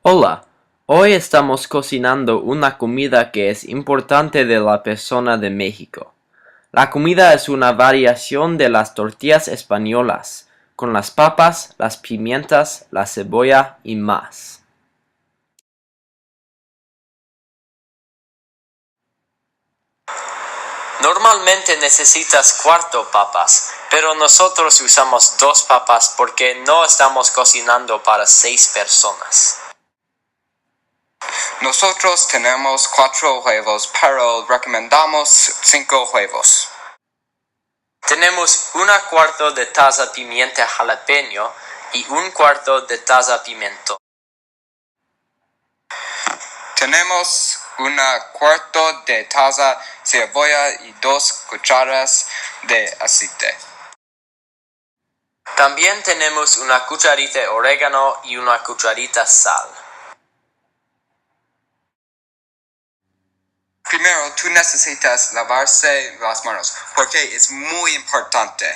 Hola, hoy estamos cocinando una comida que es importante de la persona de México. La comida es una variación de las tortillas españolas, con las papas, las pimientas, la cebolla y más. Normalmente necesitas cuatro papas, pero nosotros usamos dos papas porque no estamos cocinando para 6 personas. Nosotros tenemos 4 huevos, pero recomendamos 5 huevos. Tenemos una cuarto de taza pimienta jalapeño y un cuarto de taza pimiento. Tenemos una cuarto de taza cebolla y 2 cucharas de aceite. También tenemos una cucharita de orégano y una cucharita sal. Primero, tú necesitas lavarse las manos porque es muy importante.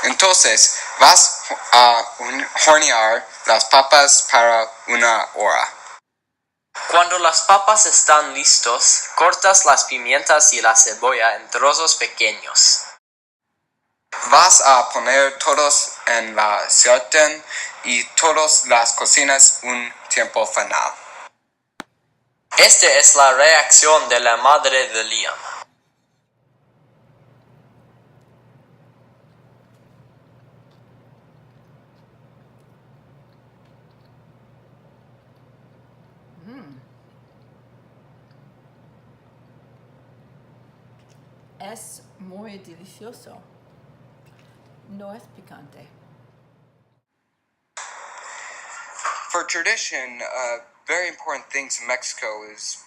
Entonces, vas a hornear las papas para 1 hora. Cuando las papas están listos, cortas las pimientas y la cebolla en trozos pequeños. Vas a poner todos en la sartén y todas las cocinas un tiempo final. Esta es la reacción de la madre de Liam. Es muy delicioso. No es picante. For tradition, very important things in Mexico is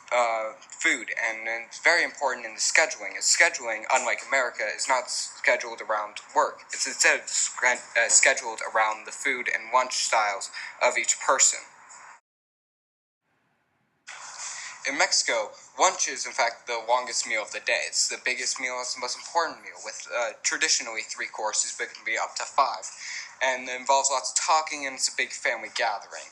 food, and it's very important in the scheduling. Scheduling, unlike America, is not scheduled around work. It's instead scheduled around the food and lunch styles of each person. In Mexico, lunch is in fact the longest meal of the day. It's the biggest meal, it's the most important meal, with traditionally 3 courses, but it can be up to 5. And it involves lots of talking, and it's a big family gathering.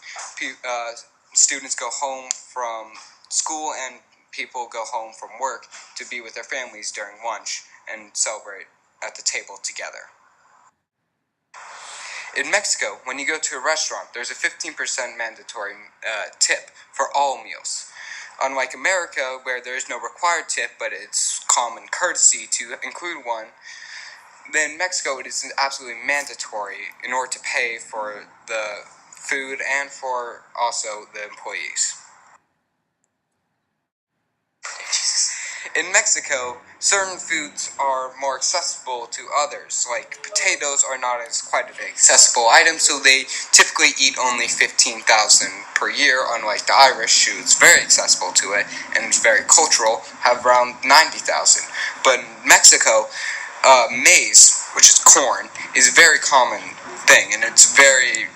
Students go home from school, and people go home from work to be with their families during lunch and celebrate at the table together. In Mexico, when you go to a restaurant, there's a 15% mandatory tip for all meals. Unlike America, where there is no required tip, but it's common courtesy to include one, in Mexico it is absolutely mandatory in order to pay for the food and for also the employees. In Mexico, certain foods are more accessible to others, like potatoes are not as quite an accessible item, so they typically eat only 15,000 per year, unlike the Irish, who's very accessible to it and is very cultural, have around 90,000. But in Mexico, maize, which is corn, is a very common thing, and it's very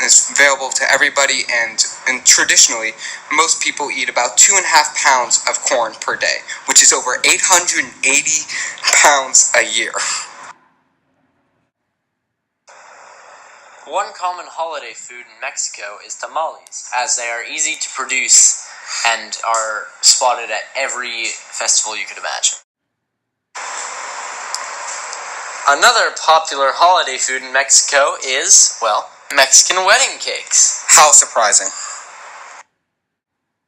is available to everybody, and traditionally, most people eat about 2.5 pounds of corn per day, which is over 880 pounds a year. One common holiday food in Mexico is tamales, as they are easy to produce and are spotted at every festival you could imagine. Another popular holiday food in Mexico is, well, Mexican wedding cakes. How surprising.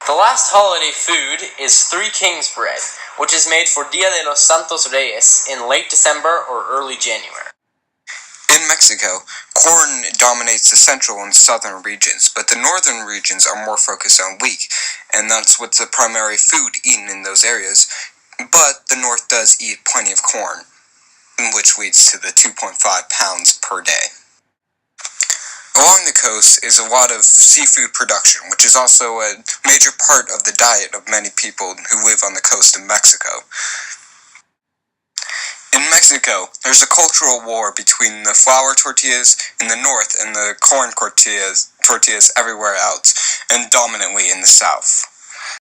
The last holiday food is Three Kings bread, which is made for Dia de los Santos Reyes in late December or early January. In Mexico, corn dominates the central and southern regions, but the northern regions are more focused on wheat, and that's what's the primary food eaten in those areas. But the north does eat plenty of corn, which leads to the 2.5 pounds per day. Along the coast is a lot of seafood production, which is also a major part of the diet of many people who live on the coast of Mexico. In Mexico, there's a cultural war between the flour tortillas in the north and the corn tortillas everywhere else, and dominantly in the south.